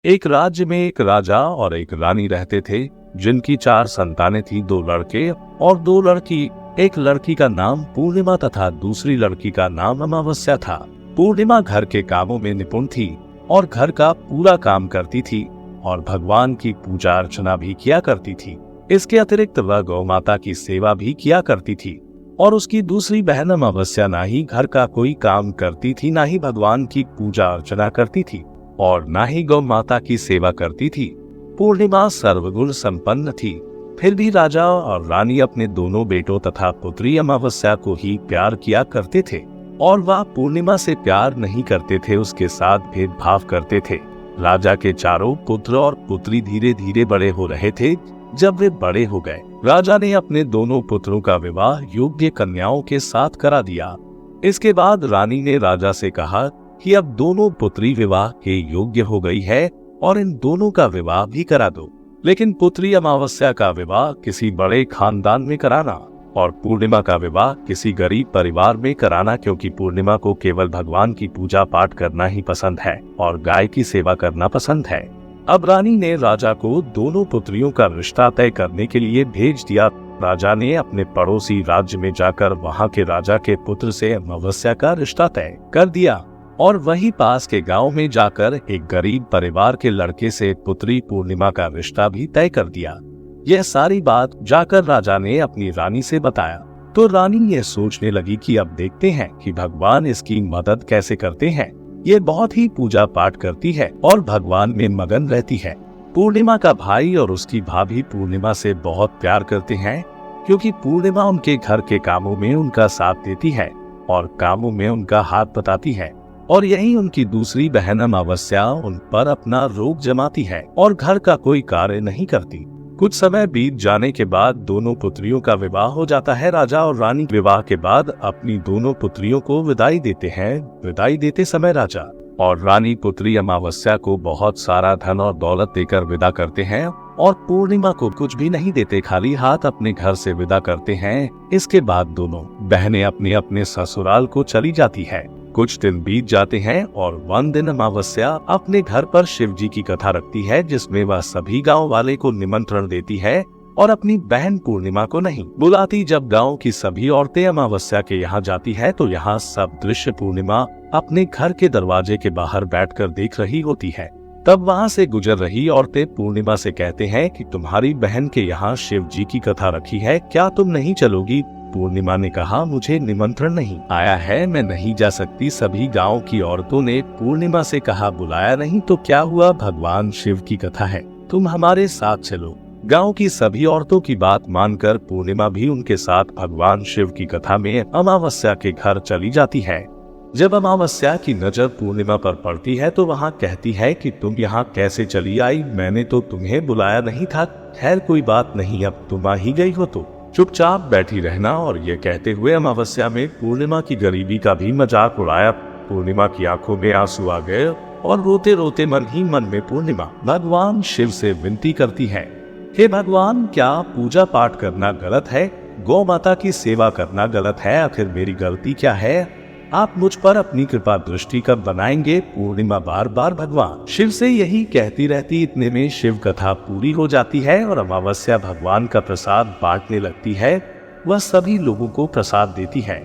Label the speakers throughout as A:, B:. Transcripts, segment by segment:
A: एक राज्य में एक राजा और एक रानी रहते थे, जिनकी 4 संतानें थी, 2 लड़के और 2 लड़की। एक लड़की का नाम पूर्णिमा तथा दूसरी लड़की का नाम अमावस्या था। पूर्णिमा घर के कामों में निपुण थी और घर का पूरा काम करती थी और भगवान की पूजा अर्चना भी किया करती थी। इसके अतिरिक्त वह गौ माता की सेवा भी किया करती थी। और उसकी दूसरी बहन अमावस्या ना ही घर का कोई काम करती थी, ना ही भगवान की पूजा अर्चना करती थी और ना ही गौ माता की सेवा करती थी। पूर्णिमा सर्वगुण संपन्न थी, फिर भी राजा और रानी अपने दोनों बेटों तथा पुत्री अमावस्या को ही प्यार किया करते थे और वह पूर्णिमा से प्यार नहीं करते थे, उसके साथ भेदभाव करते थे। राजा के चारों पुत्र और पुत्री धीरे धीरे बड़े हो रहे थे। जब वे बड़े हो गए, राजा ने अपने दोनों पुत्रों का विवाह योग्य कन्याओं के साथ करा दिया। इसके बाद रानी ने राजा से कहा कि अब दोनों पुत्री विवाह के योग्य हो गई है और इन दोनों का विवाह भी करा दो, लेकिन पुत्री अमावस्या का विवाह किसी बड़े खानदान में कराना और पूर्णिमा का विवाह किसी गरीब परिवार में कराना, क्योंकि पूर्णिमा को केवल भगवान की पूजा पाठ करना ही पसंद है और गाय की सेवा करना पसंद है। अब रानी ने राजा को दोनों पुत्रियों का रिश्ता तय करने के लिए भेज दिया। राजा ने अपने पड़ोसी राज्य में जाकर वहाँ के राजा के पुत्र से अमावस्या का रिश्ता तय कर दिया और वहीं पास के गांव में जाकर एक गरीब परिवार के लड़के से पुत्री पूर्णिमा का रिश्ता भी तय कर दिया। यह सारी बात जाकर राजा ने अपनी रानी से बताया तो रानी ये सोचने लगी कि अब देखते हैं कि भगवान इसकी मदद कैसे करते हैं। ये बहुत ही पूजा पाठ करती है और भगवान में मगन रहती है। पूर्णिमा का भाई और उसकी भाभी पूर्णिमा से बहुत प्यार करते हैं, क्योंकि पूर्णिमा उनके घर के कामों में उनका साथ देती है और कामों में उनका हाथ बताती है। और यही उनकी दूसरी बहन अमावस्या उन पर अपना रोब जमाती है और घर का कोई कार्य नहीं करती। कुछ समय बीत जाने के बाद दोनों पुत्रियों का विवाह हो जाता है। राजा और रानी विवाह के बाद अपनी दोनों पुत्रियों को विदाई देते हैं। विदाई देते समय राजा और रानी पुत्री अमावस्या को बहुत सारा धन और दौलत देकर विदा करते हैं और पूर्णिमा को कुछ भी नहीं देते, खाली हाथ अपने घर से विदा करते हैं। इसके बाद दोनों बहनें अपने अपने ससुराल को चली जाती है। कुछ दिन बीत जाते हैं और one दिन अमावस्या अपने घर पर शिव जी की कथा रखती है, जिसमें वह सभी गांव वाले को निमंत्रण देती है और अपनी बहन पूर्णिमा को नहीं बुलाती। जब गांव की सभी औरतें अमावस्या के यहाँ जाती है तो यहाँ सब दृश्य पूर्णिमा अपने घर के दरवाजे के बाहर बैठकर देख रही होती है। तब वहाँ से गुजर रही औरतें पूर्णिमा से कहते हैं कि तुम्हारी बहन के यहाँ शिव जी की कथा रखी है, क्या तुम नहीं चलोगी? पूर्णिमा ने कहा, मुझे निमंत्रण नहीं आया है, मैं नहीं जा सकती। सभी गांव की औरतों ने पूर्णिमा से कहा, बुलाया नहीं तो क्या हुआ, भगवान शिव की कथा है, तुम हमारे साथ चलो। गांव की सभी औरतों की बात मानकर पूर्णिमा भी उनके साथ भगवान शिव की कथा में अमावस्या के घर चली जाती है। जब अमावस्या की नजर पूर्णिमा पर पड़ती है तो वहाँ कहती है कि तुम यहाँ कैसे चली आई, मैंने तो तुम्हें बुलाया नहीं था। खैर कोई बात नहीं, अब तुम आ ही गई हो तो चुपचाप बैठी रहना। और ये कहते हुए अमावस्या में पूर्णिमा की गरीबी का भी मजाक उड़ाया। पूर्णिमा की आंखों में आंसू आ गए और रोते रोते मन ही मन में पूर्णिमा भगवान शिव से विनती करती है, हे भगवान, क्या पूजा पाठ करना गलत है? गौ माता की सेवा करना गलत है? आखिर मेरी गलती क्या है? आप मुझ पर अपनी कृपा दृष्टि कब बनाएंगे? पूर्णिमा बार बार भगवान शिव से यही कहती रहती। इतने में शिव कथा पूरी हो जाती है और अमावस्या भगवान का प्रसाद बांटने लगती है। वह सभी लोगों को प्रसाद देती है,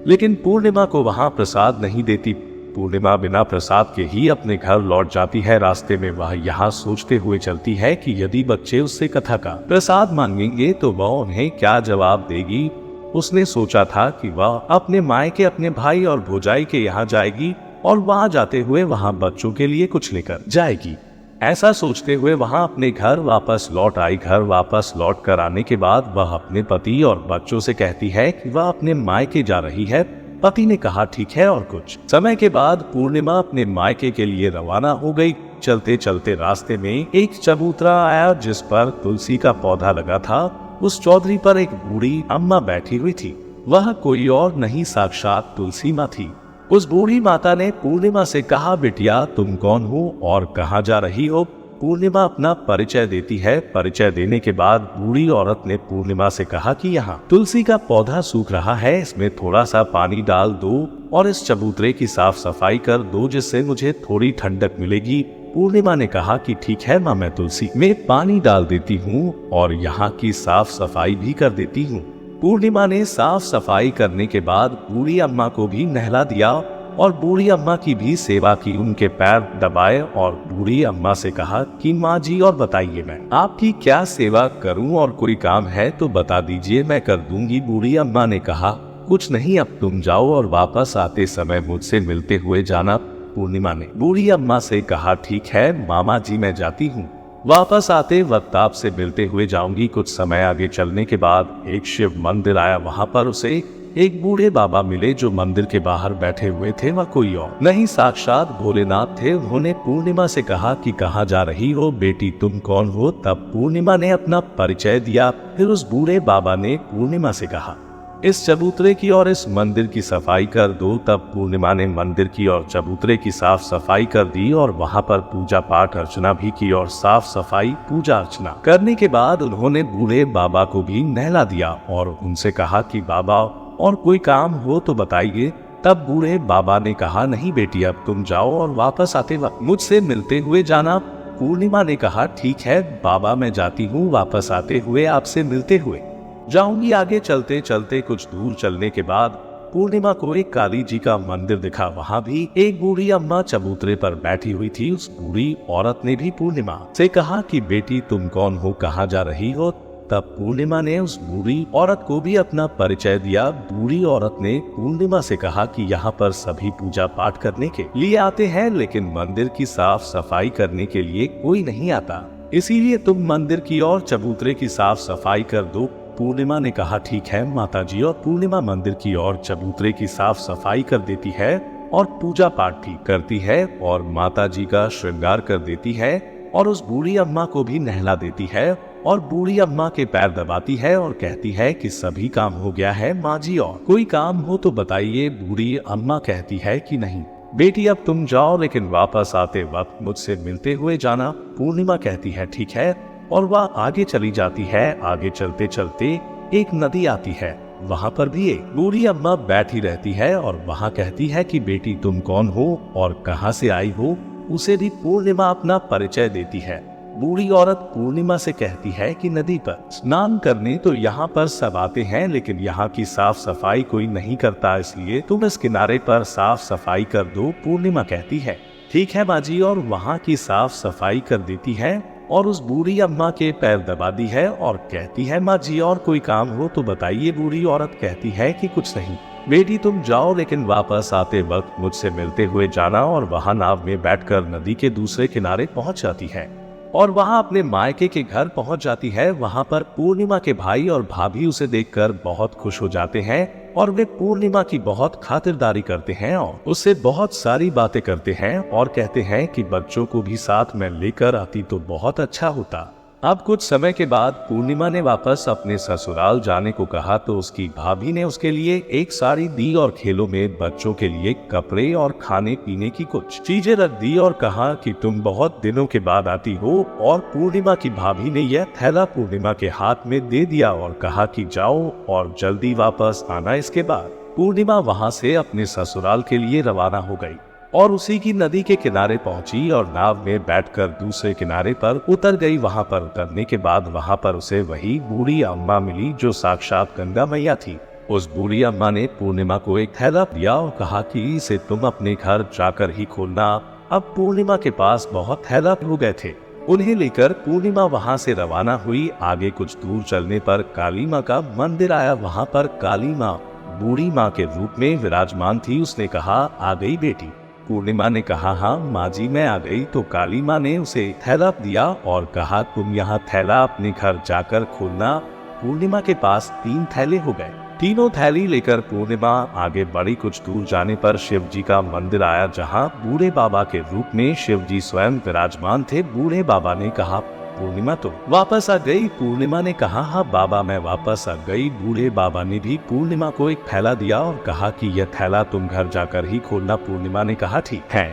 A: लेकिन पूर्णिमा को वहाँ प्रसाद नहीं देती। पूर्णिमा बिना प्रसाद के ही अपने घर लौट जाती है। रास्ते में वह यहाँ सोचते हुए चलती है कि यदि बच्चे उससे कथा का प्रसाद मांगेंगे तो वह उन्हें क्या जवाब देगी। उसने सोचा था कि वह अपने मायके अपने भाई और भौजाई के यहाँ जाएगी और वहाँ जाते हुए वहाँ बच्चों के लिए कुछ लेकर जाएगी। ऐसा सोचते हुए वहाँ अपने घर वापस लौट आई। घर वापस लौट कर आने के बाद वह अपने पति और बच्चों से कहती है कि वह अपने मायके जा रही है। पति ने कहा ठीक है। और कुछ समय के बाद पूर्णिमा अपने मायके के लिए रवाना हो गई। चलते चलते रास्ते में एक चबूतरा आया जिस पर तुलसी का पौधा लगा था। उस चौधरी पर एक बूढ़ी अम्मा बैठी हुई थी। वह कोई और नहीं, साक्षात तुलसी माँ थी। उस बूढ़ी माता ने पूर्णिमा से कहा, बिटिया तुम कौन हो और कहाँ जा रही हो? पूर्णिमा अपना परिचय देती है। परिचय देने के बाद बूढ़ी औरत ने पूर्णिमा से कहा कि यहाँ तुलसी का पौधा सूख रहा है, इसमें थोड़ा सा पानी डाल दो और इस चबूतरे की साफ सफाई कर दो, जिससे मुझे थोड़ी ठंडक मिलेगी। पूर्णिमा ने कहा कि ठीक है माँ, मैं तुलसी में पानी डाल देती हूँ और यहाँ की साफ सफाई भी कर देती हूँ। पूर्णिमा ने साफ सफाई करने के बाद बूढ़ी अम्मा को भी नहला दिया और बूढ़ी अम्मा की भी सेवा की, उनके पैर दबाए और बूढ़ी अम्मा से कहा कि माँ जी और बताइए मैं आपकी क्या सेवा करूं, और कोई काम है तो बता दीजिए, मैं कर दूंगी। बूढ़ी अम्मा ने कहा कुछ नहीं, अब तुम जाओ और वापस आते समय मुझसे मिलते हुए जाना। पूर्णिमा ने बूढ़ी अम्मा से कहा ठीक है मामा जी, मैं जाती हूँ, वापस आते वक्त आपसे मिलते हुए जाऊंगी। कुछ समय आगे चलने के बाद एक शिव मंदिर आया, वहां पर उसे एक बूढ़े बाबा मिले जो मंदिर के बाहर बैठे हुए थे। वह कोई और नहीं, साक्षात भोलेनाथ थे। उन्होंने पूर्णिमा से कहा कि कहाँ जा रही हो बेटी, तुम कौन हो? तब पूर्णिमा ने अपना परिचय दिया। फिर उस बूढ़े बाबा ने पूर्णिमा से कहा इस चबूतरे की और इस मंदिर की सफाई कर दो। तब पूर्णिमा ने मंदिर की और चबूतरे की साफ सफाई कर दी और वहां पर पूजा पाठ अर्चना भी की। और साफ सफाई पूजा अर्चना करने के बाद उन्होंने बूढ़े बाबा को भी नहला दिया और उनसे कहा कि बाबा और कोई काम हो तो बताइए। तब बूढ़े बाबा ने कहा नहीं बेटी, अब तुम जाओ और वापस आते वक्त मुझसे मिलते हुए जाना। पूर्णिमा ने कहा ठीक है बाबा, मैं जाती हूँ, वापस आते हुए आपसे मिलते हुए जाऊंगी। आगे चलते चलते कुछ दूर चलने के बाद पूर्णिमा को एक काली जी का मंदिर दिखा। वहाँ भी एक बूढ़ी अम्मा चबूतरे पर बैठी हुई थी। उस बूढ़ी औरत ने भी पूर्णिमा से कहा कि बेटी तुम कौन हो, कहाँ जा रही हो? तब पूर्णिमा ने उस बूढ़ी औरत को भी अपना परिचय दिया। बूढ़ी औरत ने पूर्णिमा से कहा कि यहाँ पर सभी पूजा पाठ करने के लिए आते हैं, लेकिन मंदिर की साफ सफाई करने के लिए कोई नहीं आता, इसीलिए तुम मंदिर की और चबूतरे की साफ सफाई कर दो। पूर्णिमा ने कहा ठीक है माताजी, और पूर्णिमा मंदिर की और चबूतरे की साफ सफाई कर देती है और पूजा पाठ भी करती है और माताजी का श्रृंगार कर देती है और उस बूढ़ी अम्मा को भी नहला देती है और बूढ़ी अम्मा के पैर दबाती है और कहती है कि सभी काम हो गया है माँ जी, और कोई काम हो तो बताइए। बूढ़ी अम्मा कहती है कि नहीं बेटी, अब तुम जाओ, लेकिन वापस आते वक्त मुझसे मिलते हुए जाना। पूर्णिमा कहती है ठीक है और वह आगे चली जाती है। आगे चलते चलते एक नदी आती है, वहाँ पर भी एक बूढ़ी अम्मा बैठी रहती है और वहाँ कहती है कि बेटी तुम कौन हो और कहाँ से आई हो? उसे भी पूर्णिमा अपना परिचय देती है। बूढ़ी औरत पूर्णिमा से कहती है कि नदी पर स्नान करने तो यहाँ पर सब आते हैं, लेकिन यहाँ की साफ सफाई कोई नहीं करता, इसलिए तुम इस किनारे पर साफ सफाई कर दो। पूर्णिमा कहती है ठीक है बाजी, और वहाँ की साफ सफाई कर देती है और उस बूढ़ी अम्मा के पैर दबा दी है और कहती है माँ जी और कोई काम हो तो बताइए। बूढ़ी औरत कहती है कि कुछ नहीं बेटी, तुम जाओ, लेकिन वापस आते वक्त मुझसे मिलते हुए जाना। और वहाँ नाव में बैठकर नदी के दूसरे किनारे पहुँच जाती है और वहाँ अपने मायके के घर पहुँच जाती है। वहाँ पर पूर्णिमा के भाई और भाभी उसे देखकर बहुत खुश हो जाते हैं और वे पूर्णिमा की बहुत खातिरदारी करते हैं और उससे बहुत सारी बातें करते हैं और कहते हैं कि बच्चों को भी साथ में लेकर आती तो बहुत अच्छा होता। अब कुछ समय के बाद पूर्णिमा ने वापस अपने ससुराल जाने को कहा तो उसकी भाभी ने उसके लिए एक साड़ी दी और खेलों में बच्चों के लिए कपड़े और खाने पीने की कुछ चीजें रख दी और कहा कि तुम बहुत दिनों के बाद आती हो। और पूर्णिमा की भाभी ने यह थैला पूर्णिमा के हाथ में दे दिया और कहा कि जाओ और जल्दी वापस आना। इसके बाद पूर्णिमा वहाँ से अपने ससुराल के लिए रवाना हो गई और उसी की नदी के किनारे पहुंची और नाव में बैठकर दूसरे किनारे पर उतर गई। वहां पर उतरने के बाद वहां पर उसे वही बूढ़ी अम्मा मिली जो साक्षात गंगा मैया थी। उस बूढ़ी अम्मा ने पूर्णिमा को एक थैला दिया और कहा कि इसे तुम अपने घर जाकर ही खोलना। अब पूर्णिमा के पास बहुत थैला हो गए थे। उन्हें लेकर पूर्णिमा वहां से रवाना हुई। आगे कुछ दूर चलने पर काली माँ का मंदिर आया। वहां पर काली माँ बूढ़ी माँ के रूप में विराजमान थी। उसने कहा आ गई बेटी? पूर्णिमा ने कहा हाँ माँ जी मैं आ गई। तो काली माँ ने उसे थैला दिया और कहा तुम यहाँ थैला अपने घर जाकर खोलना। पूर्णिमा के पास 3 थैले हो गए। तीनों थैली लेकर पूर्णिमा आगे बढ़ी। कुछ दूर जाने पर शिव जी का मंदिर आया जहाँ बूढ़े बाबा के रूप में शिव जी स्वयं विराजमान थे। बूढ़े बाबा ने कहा पूर्णिमा तो वापस आ गई? पूर्णिमा ने कहा हाँ बाबा मैं वापस आ गई। बूढ़े बाबा ने भी पूर्णिमा को एक थैला दिया और कहा कि यह थैला तुम घर जाकर ही खोलना। पूर्णिमा ने कहा ठीक है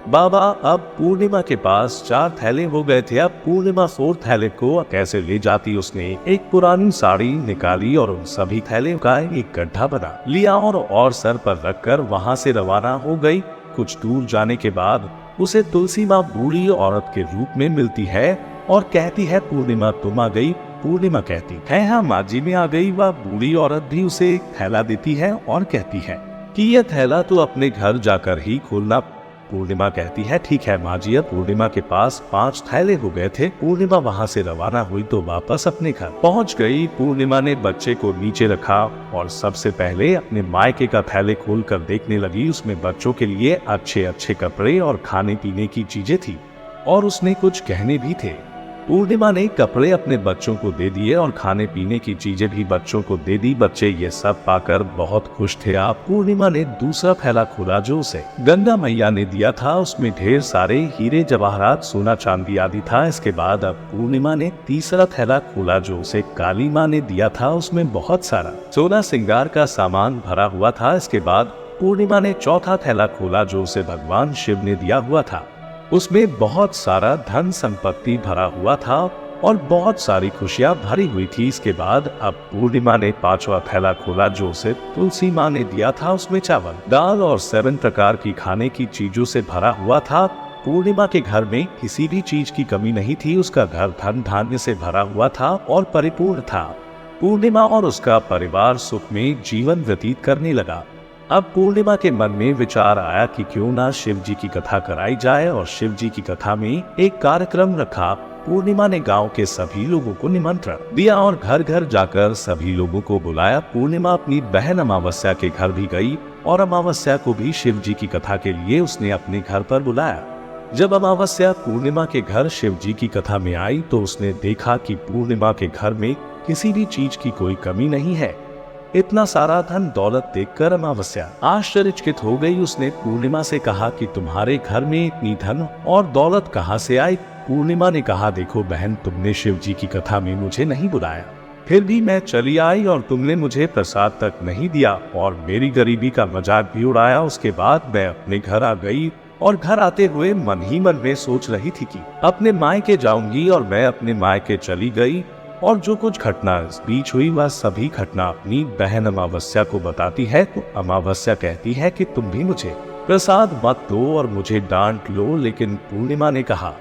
A: बाबा। अब पूर्णिमा के पास 4 थैले हो गए थे। अब पूर्णिमा 4 थैले को कैसे ले जाती? उसने एक पुरानी साड़ी निकाली और उन सभी थैले का एक गड्ढा बना लिया और सर पर रखकर वहां से रवाना हो गई। कुछ दूर जाने के बाद उसे तुलसी माँ बूढ़ी औरत के रूप में मिलती है और कहती है, पूर्णिमा तुम आ गई। पूर्णिमा कहती है, हाँ माँ जी मैं आ गई। वह बूढ़ी औरत भी उसे एक थैला देती है और कहती है कि यह थैला तो अपने घर जाकर ही खोलना। पूर्णिमा कहती है, ठीक है माँ जी। पूर्णिमा के पास 5 थैले हो गए थे। पूर्णिमा वहाँ से रवाना हुई तो वापस अपने घर पहुँच गई। पूर्णिमा ने बच्चे को नीचे रखा और सबसे पहले अपने मायके का थैले खोल कर देखने लगी। उसमें बच्चों के लिए अच्छे अच्छे कपड़े और खाने पीने की चीजें थी और उसने कुछ गहने भी थे। पूर्णिमा ने कपड़े अपने बच्चों को दे दिए और खाने पीने की चीजें भी बच्चों को दे दी। बच्चे ये सब पाकर बहुत खुश थे। अब पूर्णिमा ने दूसरा थैला खोला जो उसे गंगा मैया ने दिया था। उसमें ढेर सारे हीरे जवाहरात सोना चांदी आदि था। इसके बाद अब पूर्णिमा ने तीसरा थैला खोला जो उसे काली माँ ने दिया था। उसमें बहुत सारा सोना श्रृंगार का सामान भरा हुआ था। इसके बाद पूर्णिमा ने चौथा थैला खोला जो उसे भगवान शिव ने दिया हुआ था। उसमें बहुत सारा धन संपत्ति भरा हुआ था और बहुत सारी खुशियां भरी हुई थी। इसके बाद अब पूर्णिमा ने 5वां थैला खोला जो उसे तुलसी माँ ने दिया था। उसमें चावल, दाल और 7 प्रकार की खाने की चीजों से भरा हुआ था। पूर्णिमा के घर में किसी भी चीज की कमी नहीं थी। उसका घर धन धान्य से भरा हुआ था और परिपूर्ण था। पूर्णिमा और उसका परिवार सुख में जीवन व्यतीत करने लगा। अब पूर्णिमा के मन में विचार आया कि क्यों ना शिव जी की कथा कराई जाए और शिव जी की कथा में एक कार्यक्रम रखा। पूर्णिमा ने गांव के सभी लोगों को निमंत्रण दिया और घर घर जाकर सभी लोगों को बुलाया। पूर्णिमा अपनी बहन अमावस्या के घर भी गई और अमावस्या को भी शिव जी की कथा के लिए उसने अपने घर पर बुलाया। जब अमावस्या पूर्णिमा के घर शिव जी की कथा में आई तो उसने देखा कि पूर्णिमा के घर में किसी भी चीज की कोई कमी नहीं है। इतना सारा धन दौलत देखकर अमावस्या आश्चर्यचकित हो गई। उसने पूर्णिमा से कहा कि तुम्हारे घर में इतनी धन और दौलत कहाँ से आई? पूर्णिमा ने कहा, देखो बहन, तुमने शिव जी की कथा में मुझे नहीं बुलाया, फिर भी मैं चली आई और तुमने मुझे प्रसाद तक नहीं दिया और मेरी गरीबी का मजाक भी उड़ाया। उसके बाद मैं अपने घर आ गई और घर आते हुए मन ही मन में सोच रही थी कि अपने मायके जाऊंगी और मैं अपने मायके चली गई और जो कुछ घटना इस बीच हुई वह सभी घटना अपनी बहन अमावस्या को बताती है। तो अमावस्या कहती है कि तुम भी मुझे प्रसाद मत दो और मुझे डांट लो। लेकिन पूर्णिमा ने कहा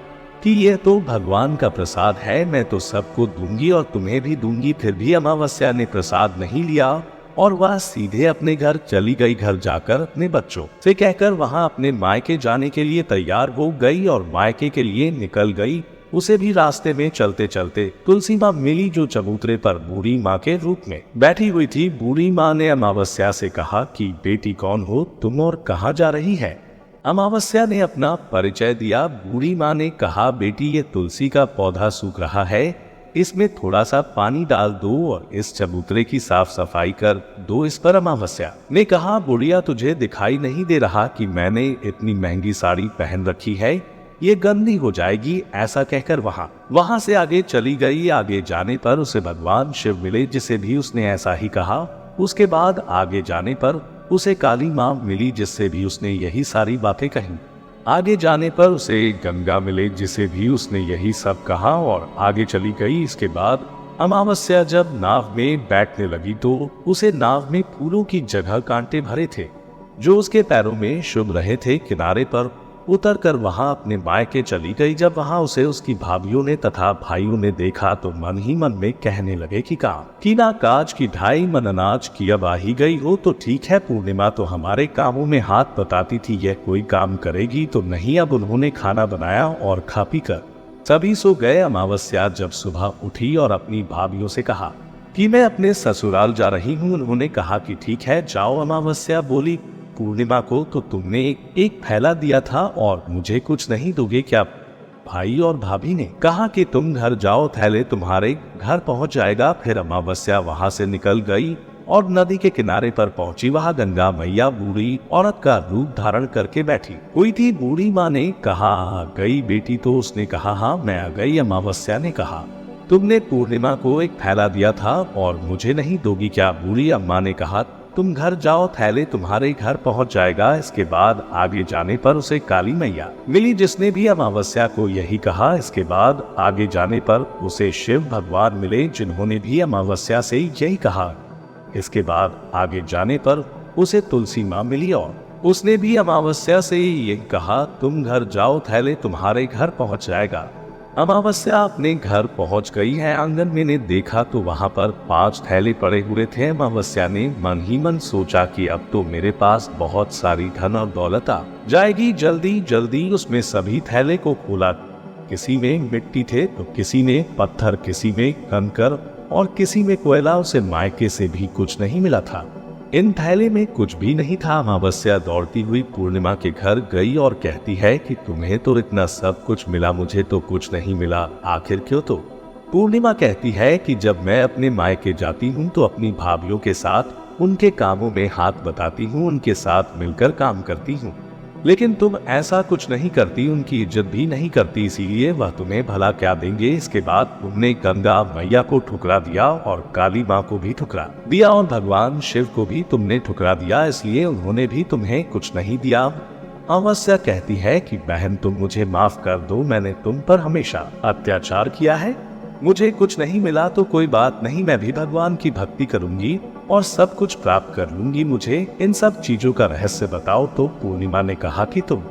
A: कि यह तो भगवान का प्रसाद है, मैं तो सबको दूंगी और तुम्हें भी दूंगी। फिर भी अमावस्या ने प्रसाद नहीं लिया और वह सीधे अपने घर चली गई। घर जाकर अपने बच्चों से कहकर वहां अपने मायके जाने के लिए तैयार हो गई और मायके के लिए निकल गई। उसे भी रास्ते में चलते चलते तुलसी माँ मिली जो चबूतरे पर बूढ़ी माँ के रूप में बैठी हुई थी। बूढ़ी माँ ने अमावस्या से कहा कि बेटी कौन हो तुम और कहाँ जा रही है? अमावस्या ने अपना परिचय दिया। बूढ़ी माँ ने कहा, बेटी ये तुलसी का पौधा सूख रहा है, इसमें थोड़ा सा पानी डाल दो और इस चबूतरे की साफ सफाई कर दो इस पर। अमावस्या ने कहा, बुढ़िया तुझे दिखाई नहीं दे रहा कि मैंने इतनी महंगी साड़ी पहन रखी है, ये गंदी हो जाएगी। ऐसा कहकर वहां से आगे चली गई। आगे जाने पर उसे भगवान शिव मिले जिसे भी उसने ऐसा ही कहा। उसके बाद आगे जाने पर उसे काली माँ मिली जिससे भी उसने यही सारी बातें कही। आगे जाने पर उसे गंगा मिले जिसे भी उसने यही सब कहा और आगे चली गई। इसके बाद अमावस्या जब नाव में बैठने लगी तो उसे नाव में फूलों की जगह कांटे भरे थे जो उसके पैरों में शुभ रहे थे। किनारे पर उतर कर वहां अपने मायके चली गई। जब वहां उसे उसकी भाभियों ने तथा भाइयों ने देखा तो मन ही मन में कहने लगे कि काम की ना काज की ढाई मन अनाज की अब आ ही गई हो। तो ठीक है, पूर्णिमा तो हमारे कामों में हाथ बताती थी, यह कोई काम करेगी तो नहीं। अब उन्होंने खाना बनाया और खा पी कर सभी सो गए। अमावस्या जब सुबह उठी और अपनी भाभियों से कहा कि मैं अपने ससुराल जा रही हूँ, उन्होंने कहा कि ठीक है जाओ। अमावस्या बोली, पूर्णिमा को तो तुमने एक थैला दिया था और मुझे कुछ नहीं दोगे क्या? भाई और भाभी ने कहा कि तुम घर जाओ, थैले तुम्हारे घर पहुंच जाएगा। फिर अमावस्या वहां से निकल गई और नदी के किनारे पर पहुंची। वहां गंगा मैया बूढ़ी औरत का रूप धारण करके बैठी हुई थी। बूढ़ी माँ ने कहा, आ गई बेटी? तो उसने कहा, हाँ मैं आ गई। अमावस्या ने कहा, तुमने पूर्णिमा को एक थैला दिया था और मुझे नहीं दोगी क्या? बूढ़ी अम्मा ने कहा, तुम घर जाओ, थैले तुम्हारे घर पहुंच जाएगा। इसके बाद आगे जाने पर उसे काली मैया मिली जिसने भी अमावस्या को यही कहा। इसके बाद आगे जाने पर उसे शिव भगवान मिले जिन्होंने भी अमावस्या से यही कहा। इसके बाद आगे जाने पर उसे तुलसी माँ मिली और उसने भी अमावस्या से ये कहा, तुम घर जाओ, थैले तुम्हारे घर पहुंच जाएगा। अमावस्या अपने घर पहुंच गई है। आंगन में ने देखा तो वहां पर 5 थैले पड़े हुए थे। अमावस्या ने मन ही मन सोचा कि अब तो मेरे पास बहुत सारी धन और दौलत आ जाएगी। जल्दी जल्दी उसमें सभी थैले को खोला। किसी में मिट्टी थे तो किसी में पत्थर, किसी में कंकर और किसी में कोयला। उसे मायके से भी कुछ नहीं मिला था। इन थैले में कुछ भी नहीं था। अमावस्या दौड़ती हुई पूर्णिमा के घर गई और कहती है कि तुम्हें तो इतना सब कुछ मिला, मुझे तो कुछ नहीं मिला, आखिर क्यों? तो पूर्णिमा कहती है कि जब मैं अपने मायके जाती हूँ तो अपनी भाभीयों के साथ उनके कामों में हाथ बटाती हूँ, उनके साथ मिलकर काम करती हूँ, लेकिन तुम ऐसा कुछ नहीं करती, उनकी इज्जत भी नहीं करती, इसीलिए वह तुम्हें भला क्या देंगे। इसके बाद तुमने गंगा मैया को ठुकरा दिया और काली माँ को भी ठुकरा दिया और भगवान शिव को भी तुमने ठुकरा दिया, इसलिए उन्होंने भी तुम्हें कुछ नहीं दिया। अमावस्या कहती है कि बहन तुम मुझे माफ कर दो, मैंने तुम पर हमेशा अत्याचार किया है, मुझे कुछ नहीं मिला तो कोई बात नहीं, मैं भी भगवान की भक्ति करूंगी और सब कुछ प्राप्त कर लूंगी, मुझे इन सब चीजों का रहस्य बताओ। तो पूर्णिमा ने कहा कि तुम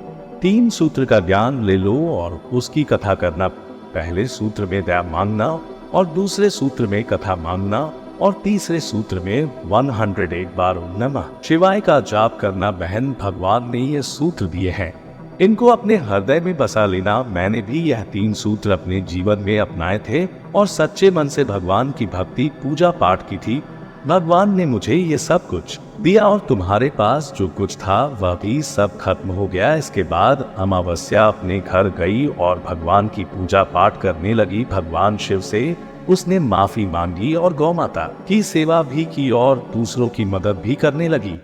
A: 3 सूत्र का ज्ञान ले लो और उसकी कथा करना। पहले सूत्र में दया मांगना और दूसरे सूत्र में कथा मांगना और तीसरे सूत्र में 101 बार ओम नमः शिवाय का जाप करना। बहन भगवान ने ये सूत्र दिए हैं, इनको अपने हृदय में बसा लेना। मैंने भी यह 3 सूत्र अपने जीवन में अपनाए थे और सच्चे मन से भगवान की भक्ति पूजा पाठ की थी। भगवान ने मुझे ये सब कुछ दिया और तुम्हारे पास जो कुछ था वह भी सब खत्म हो गया। इसके बाद अमावस्या अपने घर गई और भगवान की पूजा पाठ करने लगी। भगवान शिव से उसने माफी मांगी और गौ माता की सेवा भी की और दूसरों की मदद भी करने लगी।